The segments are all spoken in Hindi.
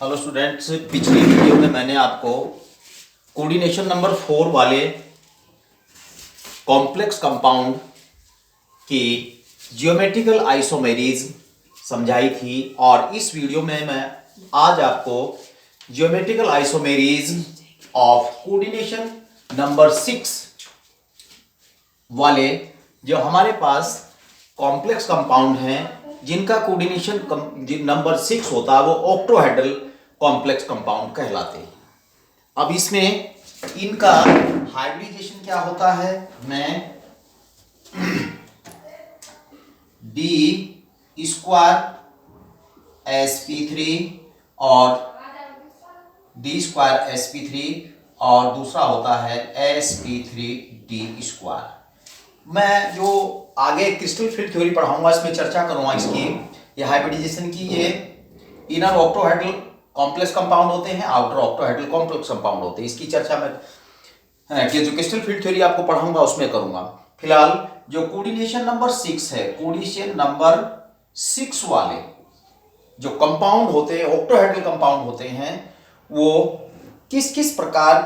हेलो स्टूडेंट्स, पिछली वीडियो में मैंने आपको कोऑर्डिनेशन नंबर 4 वाले कॉम्प्लेक्स कंपाउंड की ज्योमेट्रिकल आइसोमेरिज्म समझाई थी और इस वीडियो में मैं आज आपको geometrical isomerism of coordination number 6 वाले जो हमारे पास कॉम्प्लेक्स कंपाउंड हैं जिनका कोऑर्डिनेशन नंबर 6 होता है वो ऑक्टोहेड्रल कॉम्प्लेक्स कंपाउंड कहलाते हैं। अब इसमें इनका हाइब्रिडाइजेशन क्या होता है, मैं D² sp3 और D² sp3 और दूसरा होता है sp3d²। मैं जो आगे क्रिस्टल फील्ड थ्योरी पढ़ाऊंगा इसमें चर्चा करूंगा इसकी, ये हाइब्रिडाइजेशन की। ये इनर ऑक्टोहेड्रल कॉम्प्लेक्स कंपाउंड होते हैं, आउटर ऑक्टोहेड्रल कॉम्प्लेक्स कंपाउंड होते हैं। इसकी चर्चा मैं कि जो क्रिस्टल फील्ड थ्योरी आपको पढ़ाऊंगा उसमें करूंगा। फिलहाल जो कोऑर्डिनेशन नंबर 6 है, कोऑर्डिनेशन नंबर 6 वाले जो कंपाउंड होते हैं, ऑक्टोहेड्रल कंपाउंड होते हैं, वो किस किस प्रकार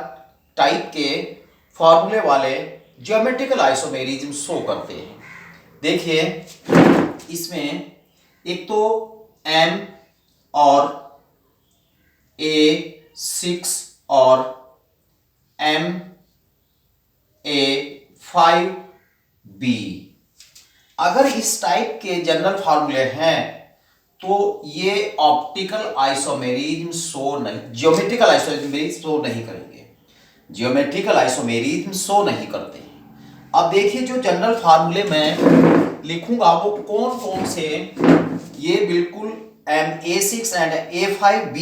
टाइप के फॉर्मूले वाले ज्योमेट्रिकल आइसोमेरिज्म शो करते हैं। देखिए इसमें एक तो M और A6 और MA5B, अगर इस टाइप के जनरल फार्मूले हैं तो ये ऑप्टिकल आइसोमेरिज्म शो नहीं, ज्योमेट्रिकल आइसोमेरिज्म शो नहीं करेंगे, ज्योमेट्रिकल आइसोमेरिज्म शो नहीं करते हैं। अब देखिए जो जनरल फार्मूले मैं लिखूंगा वो कौन कौन से, ये बिल्कुल MA6 एंड A5B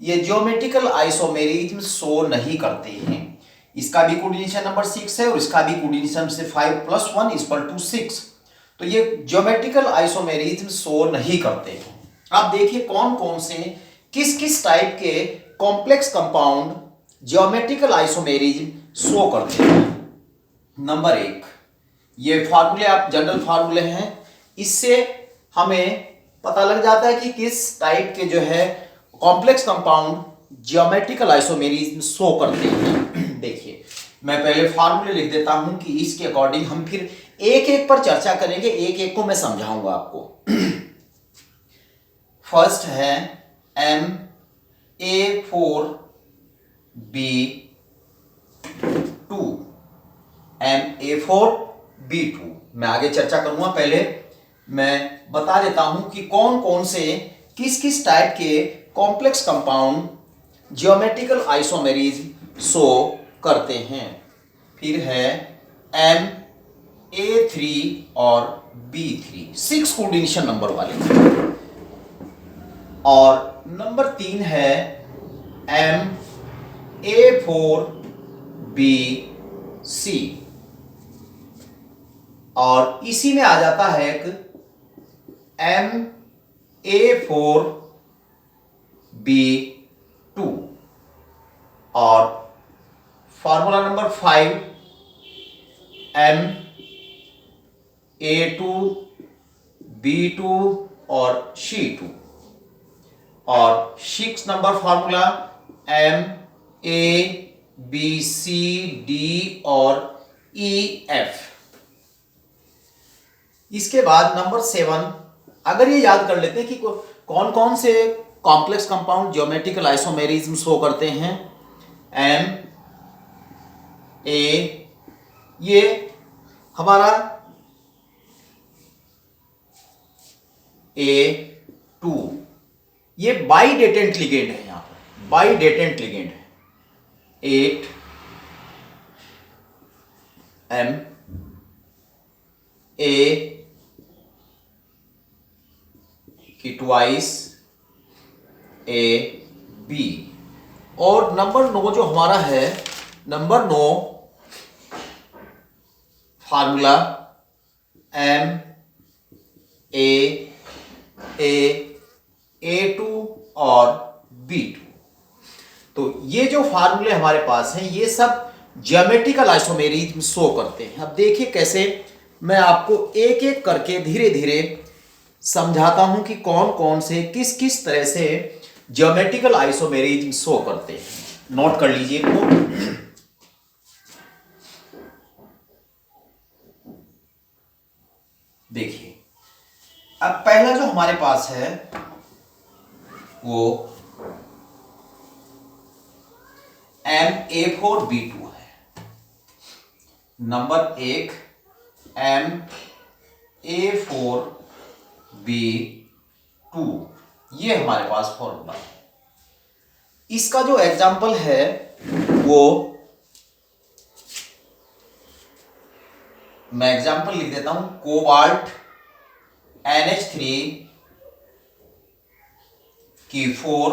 ये ज्योमेट्रिकल आइसोमेरिज्म शो नहीं करते हैं। इसका भी कोऑर्डिनेशन नंबर 6 है और इसका भी कोऑर्डिनेशन से 5 + 1 = 6, तो ये ज्योमेट्रिकल आइसोमेरिज्म शो नहीं करते हैं। अब देखिए कौन कौन से किस किस टाइप के complex compound geometrical isomerism show करते हैं। नंबर 1, ये फार्मूले आप जनरल फार्मूले हैं, इससे हमें पता लग जाता है कि किस टाइप के जो है complex compound geometrical isomerism show करते हैं। देखिए मैं पहले फार्मूले लिख देता हूं कि इसके अकॉर्डिंग हम फिर एक एक पर चर्चा करेंगे, एक एक को मैं समझाऊंगा आपको। फर्स्ट है MA4B2, MA4B2 मैं आगे चर्चा करूंगा, पहले मैं बता देता हूं कि कौन कौन से किस किस टाइप के complex compound geometrical isomerism show करते हैं। फिर है MA3 और B3, 6 कोऑर्डिनेशन नंबर वाले। और नंबर 3 है MA4BC, और इसी में आ जाता है एक MA4B2 और फार्मूला नंबर 5 MA2B2 और C2, और 6 नंबर फार्मूला MABCD और EF। इसके बाद नंबर 7, अगर ये याद कर लेते हैं कि कौन कौन से complex compound geometrical isomerism show करते हैं। MA, ये हमारा A2, ये बाइडेटेंट लिगेंड है, यहां पर बाइडेटेंट लिगेंड है। 8 MA की ट्वाइस AB, और नंबर 9 जो हमारा है, नंबर 9 फार्मूला MAA2 और B2। तो ये जो फार्मूले हमारे पास हैं ये सब ज्योमेट्रिकल आइसोमेरिज्म शो करते हैं। अब देखिए कैसे मैं आपको एक एक करके धीरे धीरे समझाता हूं कि कौन कौन से किस किस तरह से ज्योमेट्रिकल आइसोमेरिज्म शो करते हैं। नोट कर लीजिए इनको। देखिए अब पहला जो हमारे पास है वो MA4B2 है। नंबर एक MA4B2, ये हमारे पास फॉर्मूला है। इसका जो एग्जाम्पल है वो मैं एग्जाम्पल लिख देता हूं, कोबाल्ट NH3 की 4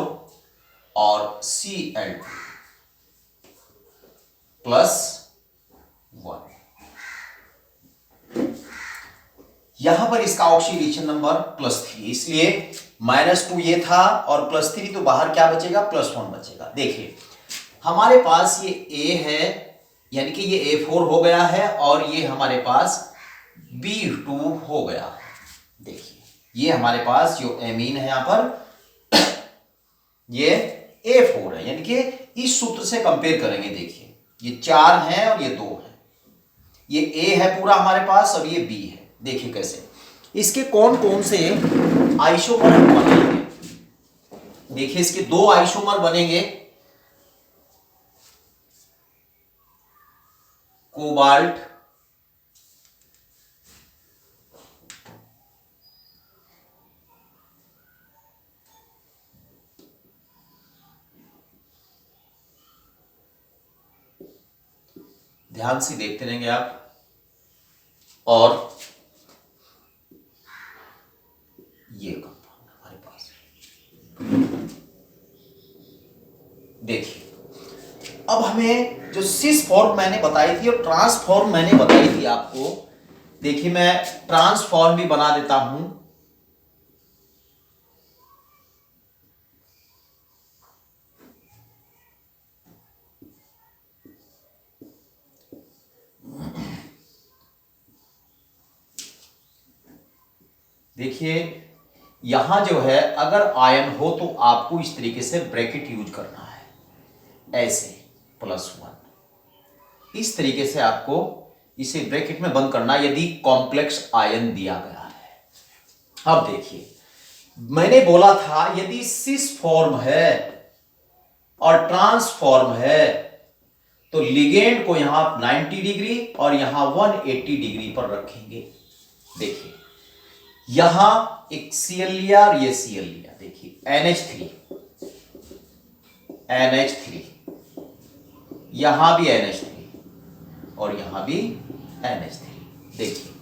और Cl2 +1। यहां पर इसका ऑक्सीडेशन नंबर +3, इसलिए -2 ये था और +3 तो बाहर क्या बचेगा, +1 बचेगा। देखिए हमारे पास ये A है, यानी कि ये A4 हो गया है और ये हमारे पास B2 हो गया है। देखिए ये हमारे पास जो एमीन है यहां पर ये A4 है, यानी कि इस सूत्र से कंपेयर करेंगे। देखिए ये 4 है और ये 2 है, ये A है पूरा हमारे पास और ये B है। देखिए कैसे इसके कौन कौन से आइसोमर हम बनाएंगे। देखिए इसके 2 आइसोमर बनेंगे, कोबाल्ट ध्यान से देखते रहेंगे आप, और ये कंपाउंड हमारे पास। देखिए अब हमें जो सिस फॉर्म मैंने बताई थी और ट्रांसफॉर्म मैंने बताई थी आपको, देखिए मैं ट्रांसफॉर्म भी बना देता हूं। देखिए यहां जो है अगर आयन हो तो आपको इस तरीके से ब्रैकेट यूज करना है, ऐसे +1 इस तरीके से आपको इसे ब्रैकेट में बंद करना यदि कॉम्प्लेक्स आयन दिया गया है। अब देखिए मैंने बोला था यदि सिस फॉर्म है और ट्रांसफॉर्म है तो लिगेंड को यहां 90 डिग्री और यहां 180 डिग्री पर रखेंगे। देखिए यहां एक Cl लिया और ये Cl लिया, देखिए NH3 यहां भी NH3 और यहां भी NH3। देखिए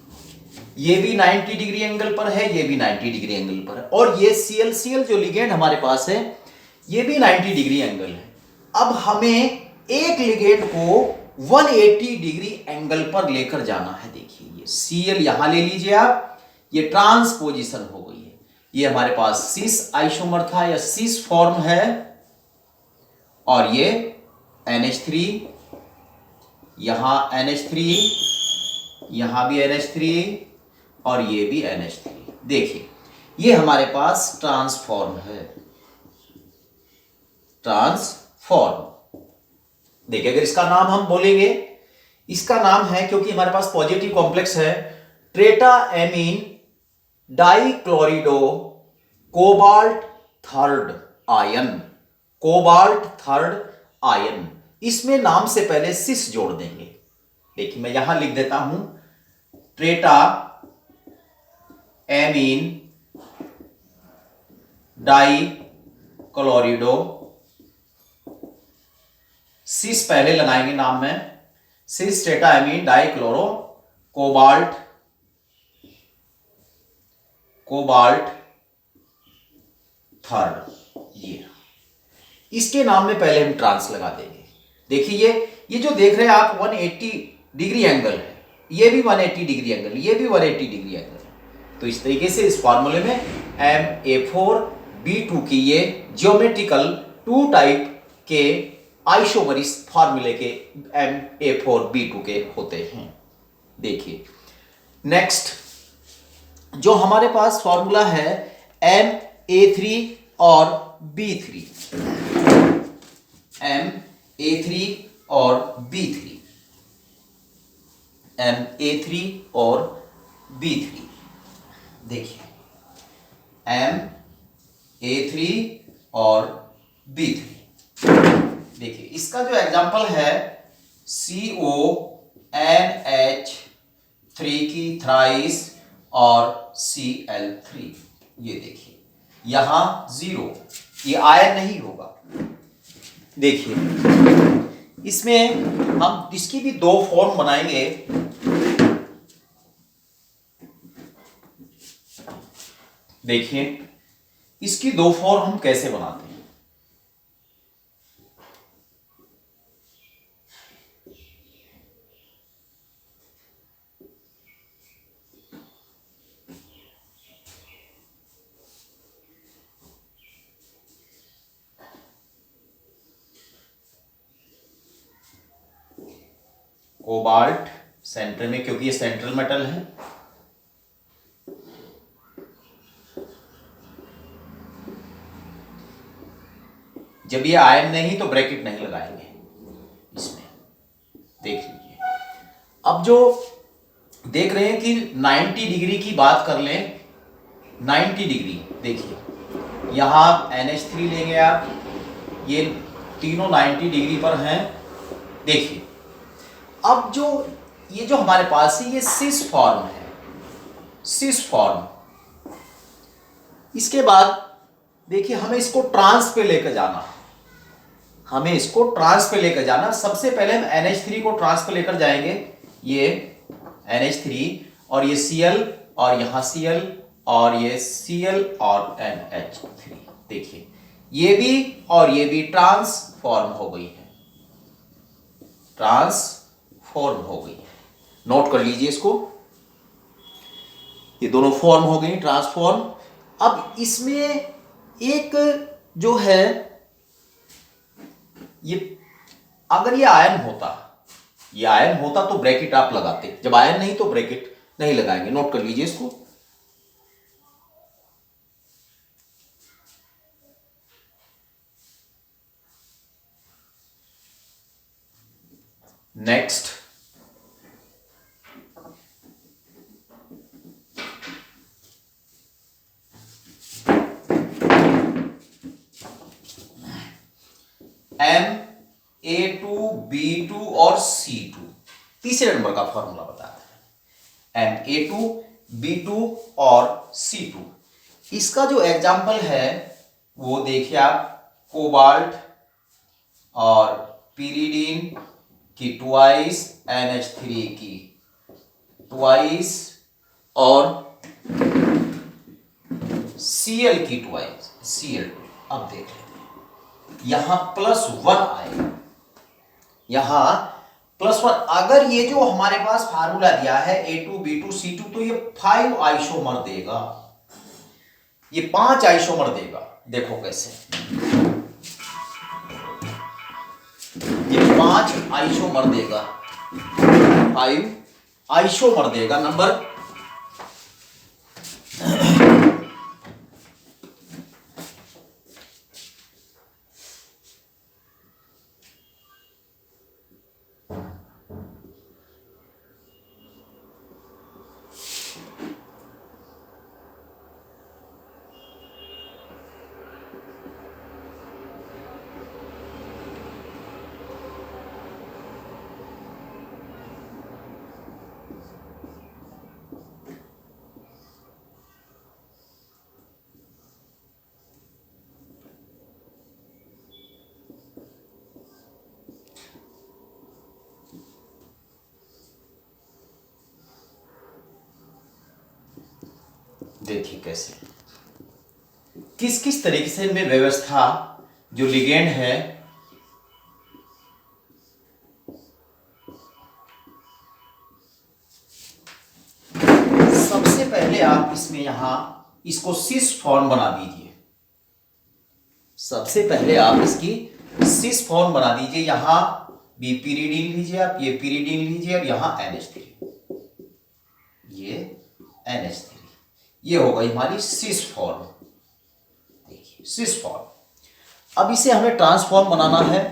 ये भी 90 डिग्री एंगल पर है, ये भी 90 डिग्री एंगल पर है, और ये Cl जो लिगेंड हमारे पास है ये भी 90 डिग्री एंगल है। अब हमें एक लिगेंड को 180 डिग्री एंगल पर लेकर जाना है। देखिए ये Cl यहां ले लीजिए आप, ये ट्रांसपोजिशन हो गई है, ये हमारे पास सिस आइसोमर था या सिस फॉर्म है, और ये NH3 यहां NH3 यहां भी NH3 और ये भी NH3। देखिए ये हमारे पास ट्रांसफॉर्म है, ट्रांसफॉर्म। देखिए अगर इसका नाम हम बोलेंगे, इसका नाम है क्योंकि हमारे पास पॉजिटिव कॉम्प्लेक्स है, tetra ammine dichlorido cobalt third ion, cobalt third ion. इसमें नाम से पहले सिस जोड़ देंगे। देखिए मैं यहां लिख देता हूं ट्रेटा एमीन डाइक्लोरिडो, सिस पहले लगाएंगे नाम में, सिस ट्रेटा एमीन डाइक्लोरो कोबाल्ट थर्ड, ये इसके नाम में पहले हम ट्रांस लगा देंगे। देखिए ये जो देख रहे हैं आप 180 डिग्री एंगल है, ये भी 180 डिग्री एंगल, ये भी 180 डिग्री एंगल है। तो इस तरीके से इस फॉर्मूले में MA4B2 की ये ज्योमेट्रिकल 2 टाइप के आइसोमर इस फॉर्मूले के MA4B2 के होते हैं। देखिए नेक्स्ट जो हमारे पास फॉर्मूला है MA3 और B3, MA3 और B3, MA3 और B3। देखिए MA3 और B3। देखिए इसका जो एग्जाम्पल है CONH3 की थ्राइस और Cl3। ये देखिए यहां 0, ये आयन नहीं होगा। देखिए इसमें हम इसकी भी दो फॉर्म बनाएंगे। देखिए इसकी दो फॉर्म हम कैसे बनाते हैं। कोबाल्ट सेंटर में, क्योंकि ये सेंट्रल मेटल है। जब ये आयन नहीं तो ब्रैकेट नहीं लगाएंगे इसमें। देख लीजिए अब जो देख रहे हैं कि 90 डिग्री की बात कर लें, 90 डिग्री। देखिए यहां NH3 लेंगे आप, ये तीनों 90 डिग्री पर हैं। देखिए अब जो ये जो हमारे पास है ये सिस फॉर्म है, सिस फॉर्म। इसके बाद देखिए हमें इसको ट्रांस पे लेकर जाना, हमें इसको ट्रांस पे लेकर जाना। सबसे पहले हम NH3 को ट्रांस पे लेकर जाएंगे। ये NH3 और ये Cl और यहां Cl और ये Cl और NH3। देखिए ये भी और ये भी ट्रांसफॉर्म हो गई है, ट्रांसफॉर्म हो गई है। नोट कर लीजिए इसको, ये दोनों फॉर्म हो गई ट्रांसफॉर्म। अब इसमें एक जो है ये, अगर ये आयन होता, ये आयन होता तो ब्रैकेट आप लगाते, जब आयन नहीं तो ब्रैकेट नहीं लगाएंगे। नोट कर लीजिए इसको। नेक्स्ट MA2B2 और C2, तीसरे नंबर का फॉर्मूला बताता है। MA2B2 और C2, इसका जो एग्जाम्पल है वो देखिए आप, कोबाल्ट और पिरीडीन की ट्वाइस, NH3 की ट्वाइस और Cl की ट्वाइस, Cl2। अब देख लेते हैं यहां +1 आएगा, यहां +1। अगर ये जो हमारे पास फार्मूला दिया है A2B2C2 तो ये 5 आइसोमर देगा, ये 5 आइसोमर देगा। देखो कैसे, ये 5 आइसोमर देगा, 5 आइसोमर देगा। नंबर देखिए कैसे, किस किस तरीके से इनमें व्यवस्था, जो लिगेंड है सबसे पहले आप इसमें यहां इसको सिस फॉर्म बना दीजिए। सबसे पहले आप इसकी सिस फॉर्म बना दीजिए। यहां भी पिरीडीन लीजिए आप, ये पिरीडीन लीजिए और यहां NH3, ये NH3, ये हो गई हमारी सिस फॉर्म। देखिए सिस फॉर्म। अब इसे हमें ट्रांसफॉर्म बनाना है।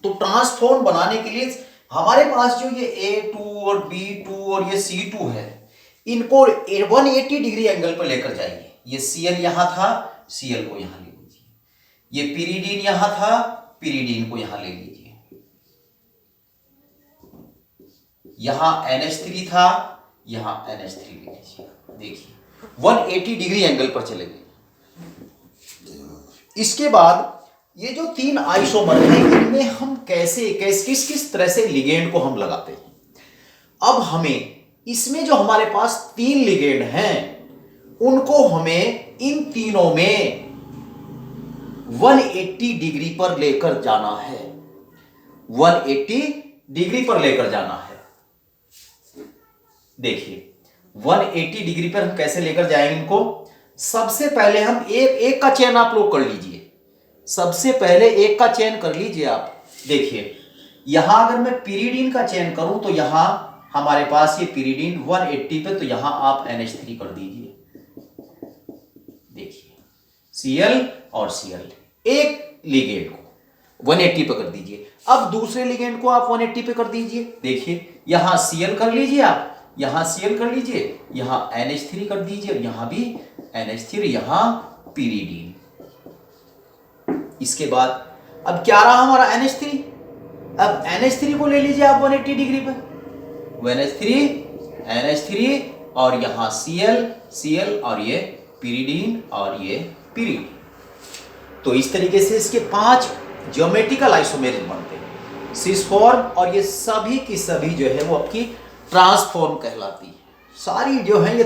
तो ट्रांसफॉर्म बनाने के लिए हमारे पास जो ये A2 और B2 और ये C2 है, इनको 180 डिग्री एंगल पर लेकर जाइए। ये Cl यहां था, Cl को यहां ले लीजिए। ये पिरीडीन यहां था, पिरीडीन को यहां ले लीजिए। यहां NH3 था, यहां NH3 ले लीजिए। देखिए 180 डिग्री एंगल पर चले गए। इसके बाद ये जो 3 आइसोमर हैं, इनमें हम कैसे किस किस तरह से लिगेंड को हम लगाते हैं। अब हमें इसमें जो हमारे पास 3 लिगेंड हैं, उनको हमें इन तीनों में 180 डिग्री पर लेकर जाना है। 180 डिग्री पर लेकर जाना है। देखिए 180 डिग्री पर हम कैसे लेकर जाएंगे इनको। सबसे पहले हम एक का चयन आप लोग कर लीजिए। सबसे पहले एक का चयन कर लीजिए आप। देखिए यहां अगर मैं पिरीडीन का चयन करूं तो यहां हमारे पास ये पिरीडीन 180 पे, तो यहां आप NH3 कर दीजिए। देखिए Cl और Cl, एक लिगेंड को 180 पे कर दीजिए। अब दूसरे लिगेंड को आप 180 पे कर दीजिए। देखिए यहां Cl कर लीजिए आप, यहां Cl कर लीजिए, यहां NH3 कर दीजिए, और यहां भी NH3, यहां पिरीडीन। इसके बाद अब क्या रहा हमारा NH3। अब NH3 को ले लीजिए आप 180 डिग्री पर। NH3 और यहां Cl और ये पिरीडीन और ये पिरीडीन। तो इस तरीके से इसके 5 ज्योमेट्रिकल आइसोमेरिज्म बनते हैं। सिस फॉर्म, और ये सभी की सभी जो है वो आपकी ट्रांसफॉर्म कहलाती है। सारी जो है ये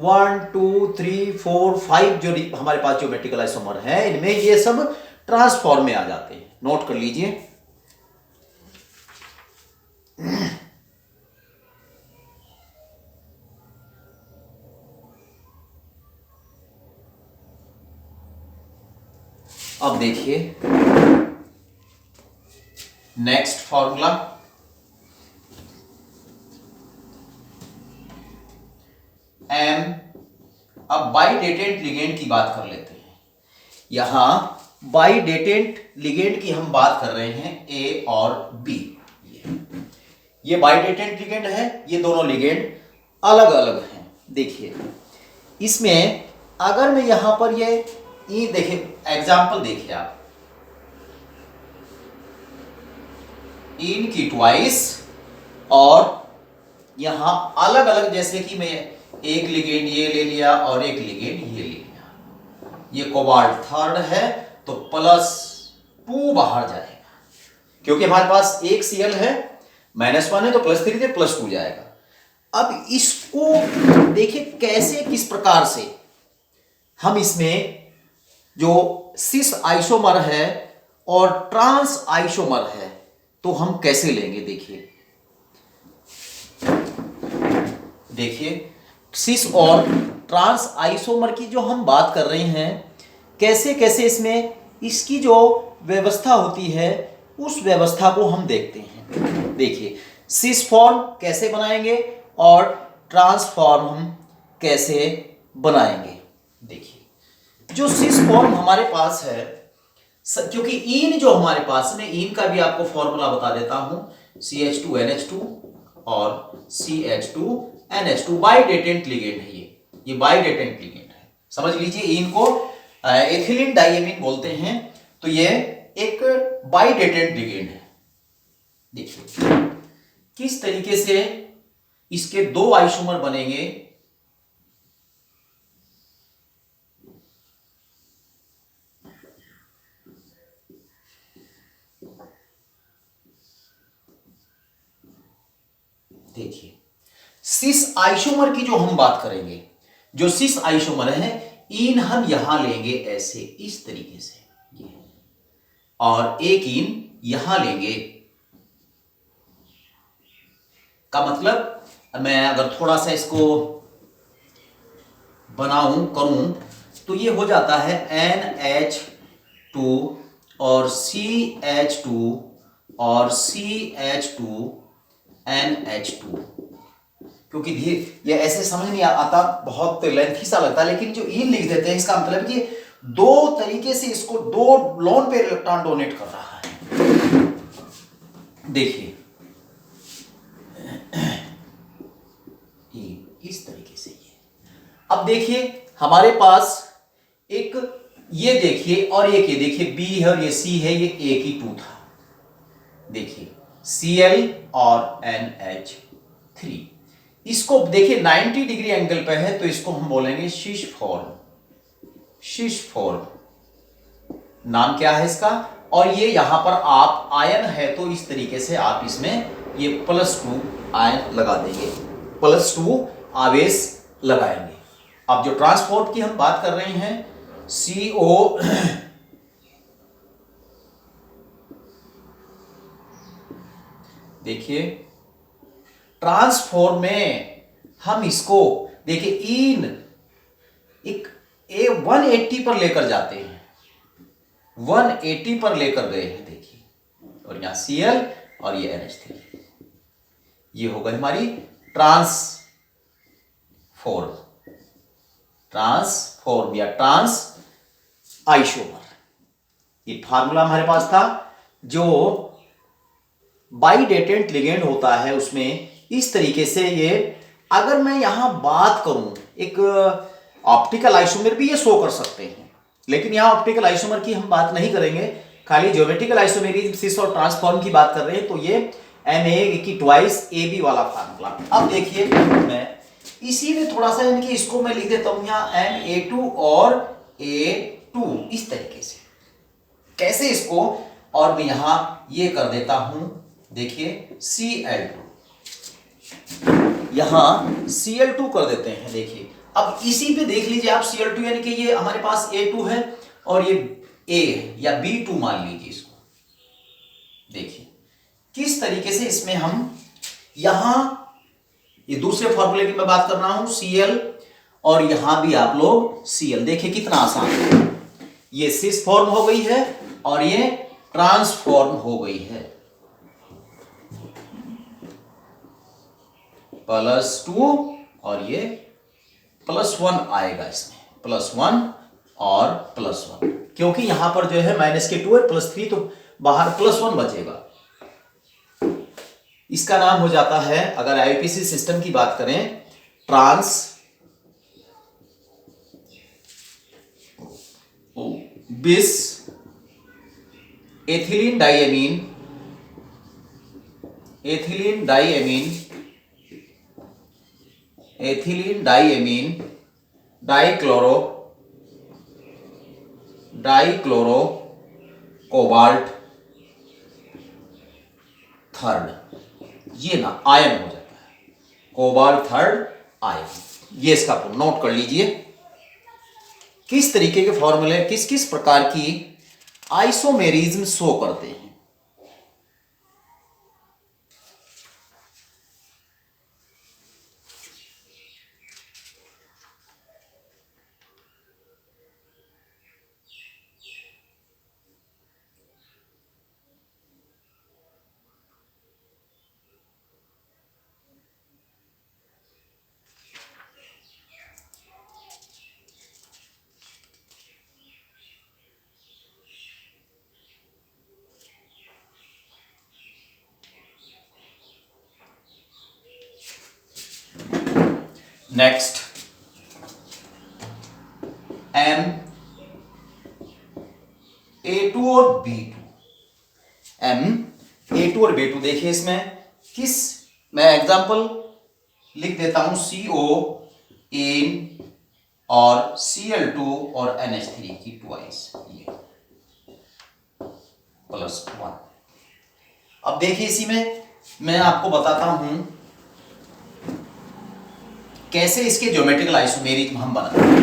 1 2 3 4 5 जो हमारे पास ज्योमेट्रिकल आइसोमर है, इनमें ये सब ट्रांसफॉर्म में आ जाते हैं। नोट कर लीजिए। अब देखिए नेक्स्ट फॉर्मूला, M। अब बाइडेटेंट लिगेंड की बात कर लेते हैं। यहां बाइडेटेंट लिगेंड की हम बात कर रहे हैं, A और B। ये बाइडेटेंट लिगेंड है, ये दोनों लिगेंड अलग अलग हैं। देखिए इसमें अगर मैं यहां पर ये देखिए एग्जांपल देखिए आप, इन की ट्वाइस, और यहां अलग अलग, जैसे कि मैं एक लिगेंड ये ले लिया और एक लिगेंड ये ले लिया। ये कोबाल्ट थर्ड है तो +2 बाहर जाएगा, क्योंकि हमारे पास एक Cl है, -1 है तो +3 से +2 जाएगा। अब इसको देखिए कैसे, किस प्रकार से हम इसमें जो सिस आइसोमर है और ट्रांस आइसोमर है, तो हम कैसे लेंगे। देखिए सिस और ट्रांस आइसोमर की जो हम बात कर रहे हैं, कैसे कैसे इसमें इसकी जो व्यवस्था होती है, उस व्यवस्था को हम देखते हैं। देखिए सिस फॉर्म कैसे बनाएंगे और ट्रांसफॉर्म हम कैसे बनाएंगे। देखिए जो सिस फॉर्म हमारे पास है, क्योंकि इन जो हमारे पास, मैं इन का भी आपको फॉर्मूला बता देता हूं, CH2NH2 और CH2NH2 बाइडेटेंट लिगेंड है। ये बाइडेटेंट लिगेंड है, समझ लीजिए। इनको एथिलीन डाइएमीन बोलते हैं, तो ये एक बाइडेटेंट लिगेंड है। देखिए किस तरीके से इसके 2 आइसोमर बनेंगे। देखिए सिस आइसोमर की जो हम बात करेंगे, जो सिस आइसोमर है, इन हम यहां लेंगे ऐसे, इस तरीके से ये, और एक इन यहां लेंगे। का मतलब मैं अगर थोड़ा सा इसको बनाऊं करूं तो ये हो जाता है NH2 और CH2 और CH2 NH2। क्योंकि ये ऐसे समझ नहीं आता, बहुत लेंथी सा लगता है, लेकिन जो इन लिख देते हैं इसका मतलब कि दो तरीके से इसको दो लोन पेयर इलेक्ट्रॉन डोनेट कर रहा है। देखिए इस तरीके से ये। अब देखिए हमारे पास एक ये देखिए और एक ये देखिए बी है और ये सी है, ये एक ही टू था। देखिए Cl और NH3, इसको देखिए 90 डिग्री एंगल पे है तो इसको हम बोलेंगे शीश फॉर्म। शीश फॉर्म नाम क्या है इसका। और ये यहां पर आप आयन है तो इस तरीके से आप इसमें ये +2 आयन लगा देंगे, +2 आवेश लगाएंगे। अब जो ट्रांसपोर्ट की हम बात कर रहे हैं CO देखिए ट्रांसफॉर्म में हम इसको देखिए इन एक 180 पर लेकर जाते हैं, 180 पर लेकर गए हैं देखिए, और यहां Cl और ये NH3, ये हो गई हमारी ट्रांसफॉर्म या ट्रांस आइसोमर। ये फार्मूला हमारे पास था। जो बाइडेटेंट लिगेंड होता है उसमें इस तरीके से ये, अगर मैं यहां बात करूं एक ऑप्टिकल आइसोमर भी ये शो कर सकते हैं, लेकिन यहां ऑप्टिकल आइसोमर की हम बात नहीं करेंगे, खाली ज्योमेट्रिकल आइसोमेरिज्म सिस और ट्रांसफॉर्म की बात कर रहे हैं। तो ये Na की ट्वाइस AB वाला फार्मूला। अब देखिए मैं इसी में थोड़ा सा इनकी इसको मैं लिख देता हूं यहां Na2 और A2 इस तरीके से। कैसे इसको, और मैं यहां ये कर देता हूं देखिए Cl2, यहां Cl2 कर देते हैं। देखिए अब इसी पे देख लीजिए आप Cl2 यानी कि ये हमारे पास A2 है और ये A है या B2 मान लीजिए इसको। देखिए किस तरीके से इसमें हम यहां ये दूसरे फॉर्मूले की मैं बात कर रहा हूं Cl और यहां भी आप लोग Cl। देखिए कितना आसान है, ये सिस फॉर्म हो गई है और ये ट्रांसफॉर्म हो गई है। +2 और ये +1 आएगा इसमें, +1 और +1, क्योंकि यहां पर जो है -2 है, +3 तो बाहर +1 बचेगा। इसका नाम हो जाता है, अगर आईपीसी सिस्टम की बात करें, ट्रांस बिस ethylene diamine dichloro cobalt third, ये ना आयन हो जाता है, कोबाल्ट थर्ड आयन। ये इसका नोट कर लीजिए किस तरीके के फॉर्मूले किस किस प्रकार की आइसोमेरिज्म शो करते हैं। नेक्स्ट Ma2 और B2, Ma2 और B2 देखिए इसमें किस, मैं एग्जांपल लिख देता हूं CO इन और Cl2 और NH3 की ट्वाइस, ये +1। अब देखिए इसी में मैं आपको बताता हूं कैसे इसके ज्योमेट्रिकल आइसोमेरिज्म हम बनाते हैं।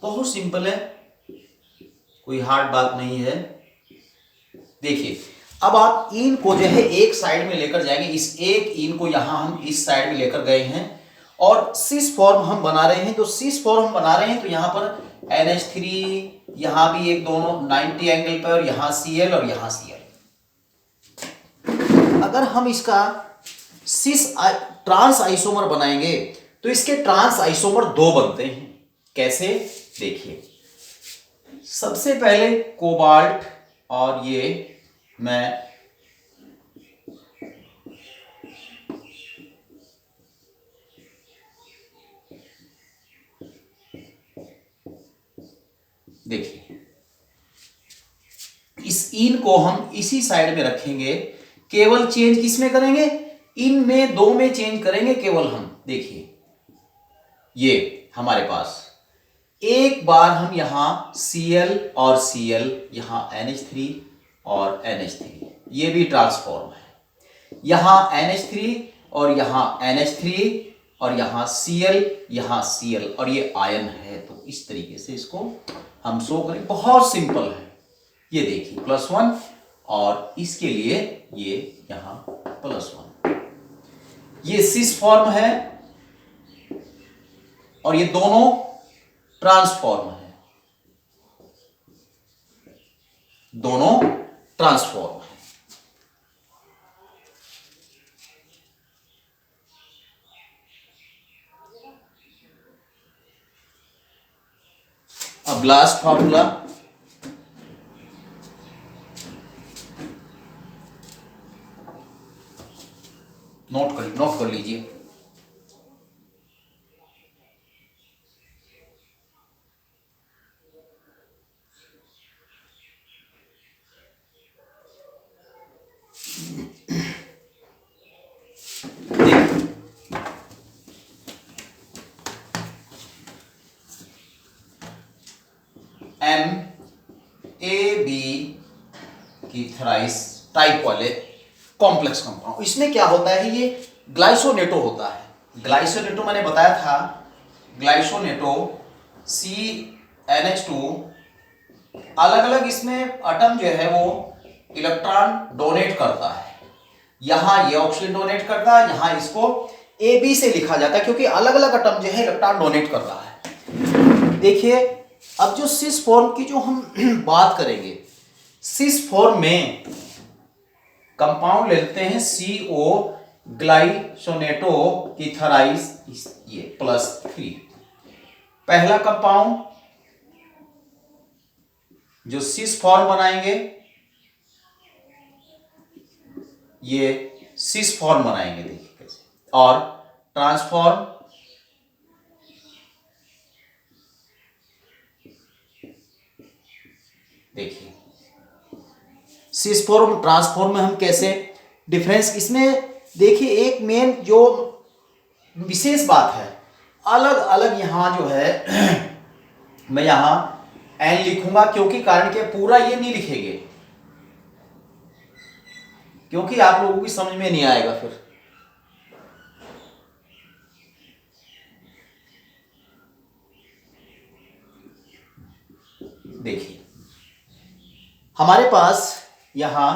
बहुत सिंपल है, कोई हार्ड बात नहीं है। देखिए अब आप इन को जो है एक साइड में लेकर जाएंगे, इस एक इन को यहां हम इस साइड में लेकर गए हैं और सिस फॉर्म हम बना रहे हैं। तो सिस फॉर्म हम बना रहे हैं तो यहां पर NH3, यहां भी एक दोनों 90 एंगल पर, और यहां Cl और यहां Cl। अगर हम इसका सिस ट्रांस आइसोमर बनाएंगे तो इसके ट्रांस आइसोमर 2 बनते हैं। कैसे, देखिए सबसे पहले कोबाल्ट, और ये मैं देखिए इस इन को हम इसी साइड में रखेंगे, केवल चेंज किसमें करेंगे, इन में दो में चेंज करेंगे केवल हम। देखिए ये हमारे पास एक बार हम यहां Cl और Cl, यहां NH3 और NH3, ये भी ट्रांसफॉर्म है, यहां NH3 और यहां NH3 और यहां Cl, यहां Cl, और ये आयन है। तो इस तरीके से इसको हम शो करें, बहुत सिंपल है। ये देखिए +1, और इसके लिए ये यहां +1, ये सिस फॉर्म है और ये दोनों ट्रांसफॉर्म है, दोनों ट्रांसफॉर्म है। अब लास्ट फॉर्मूला, नोट कर लीजिए। MAB की थ्राइस टाइप वाले कॉम्प्लेक्स कंपाउंड, इसमें क्या होता है, ये ग्लाइसोनेटो होता है। ग्लाइसोनेटो मैंने बताया था, ग्लाइसोनेटो CnH2, अलग अलग इसमें एटम जो है वो इलेक्ट्रॉन डोनेट करता है। यहां ये ऑक्सीजन डोनेट करता है, यहां इसको AB से लिखा जाता है, क्योंकि अलग अलग एटम जो है इलेक्ट्रॉन डोनेट कर रहा है। देखिए अब जो सिस फॉर्म की जो हम बात करेंगे, सिस फॉर्म में कंपाउंड लेते हैं CO ग्लाइसोनेटो की थराइस, ये +3, पहला कंपाउंड जो सिस फॉर्म बनाएंगे, ये सिस फॉर्म बनाएंगे, देखिए कैसे, और ट्रांसफॉर्म, देखिए सिस फॉर्म ट्रांसफॉर्म में हम कैसे डिफरेंस, इसमें देखिए एक मेन जो विशेष बात है, अलग अलग यहां जो है मैं यहां N लिखूंगा, क्योंकि कारण के पूरा ये नहीं लिखेंगे, क्योंकि आप लोगों की समझ में नहीं आएगा फिर। देखिए हमारे पास यहां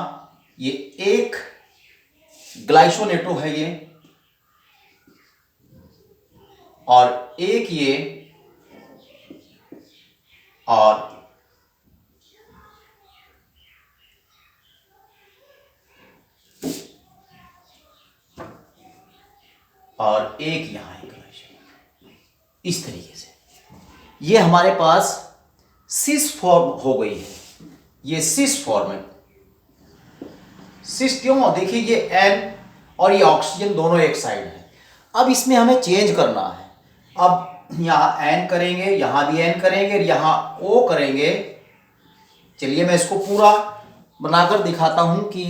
ये एक ग्लाइसोनेटो है ये, और एक ये, और एक यहां एक ग्लाइसोनेटो, इस तरीके से ये हमारे पास सिस फॉर्म हो गई है। ये सिस फॉर्म है, सिस क्यों, देखिए ये N और ये ऑक्सीजन दोनों एक साइड है। अब इसमें हमें चेंज करना है, अब यहां N करेंगे, यहां भी N करेंगे, यहां O करेंगे। चलिए मैं इसको पूरा बनाकर दिखाता हूं कि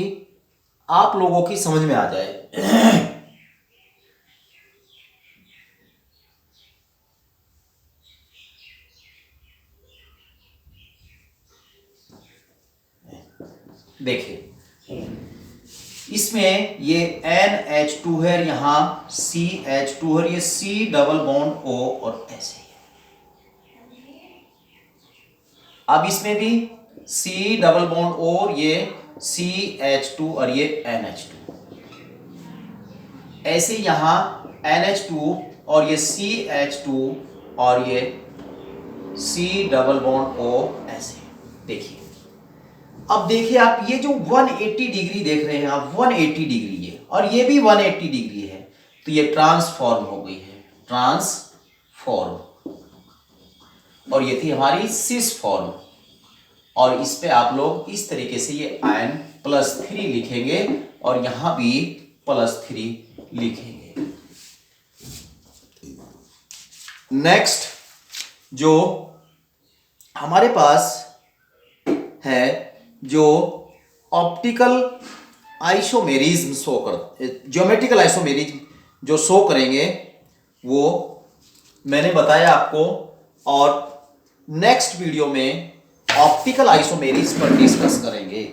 आप लोगों की समझ में आ जाए। देखिए इसमें ये NH2 है, यहां CH2 है, ये C डबल बॉन्ड O, और ऐसे ही अब इसमें भी C डबल बॉन्ड O, और ये CH2 और ये NH2, ऐसे यहां NH2 और ये CH2 और ये C डबल बॉन्ड O, ऐसे। देखिए अब देखिए आप ये जो 180 डिग्री देख रहे हैं आप, 180 डिग्री ये, और ये भी 180 डिग्री है, तो ये ट्रांसफॉर्म हो गई है, ट्रांसफॉर्म। और ये थी हमारी सिस फॉर्म। और इस पे आप लोग इस तरीके से ये n+3 लिखेंगे और यहां भी +3 लिखेंगे। नेक्स्ट जो हमारे पास है, जो ऑप्टिकल आइसोमेरिज्म शो कर, ज्योमेट्रिकल आइसोमेरिज्म जो शो करेंगे, वो मैंने बताया आपको। और नेक्स्ट वीडियो में ऑप्टिकल आइसोमेरिज्म पर डिस्कस करेंगे।